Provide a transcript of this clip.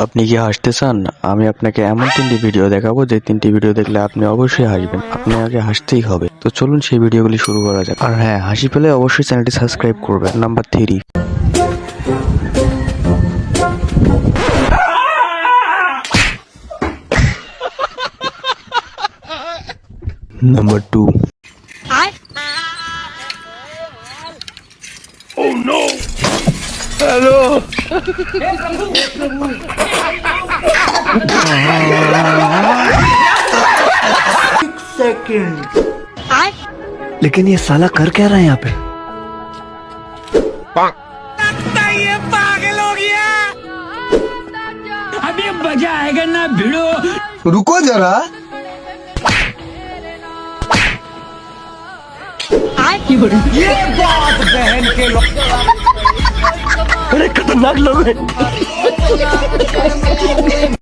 আপনি কি হাসতে চান? আমি আপনাকে এমন 3টি ভিডিও দেখাবো যে 3টি ভিডিও দেখলে আপনি অবশ্যই হাসবেন। আপনি আগে হাসতেই হবে। তো চলুন সেই ভিডিওগুলি শুরু করা যাক। আর হ্যাঁ, হাসি পেলে অবশ্যই চ্যানেলটি সাবস্ক্রাইব করবেন। নাম্বার 3, নাম্বার 2, लेकिन ये साला कर क्या रहा है यहाँ पे? ये पागल हो गया। अभी मजा आएगा ना भिड़ो। रुको जरा। ये बात बहन के लोग। अरे खतरनाक लोग हैं।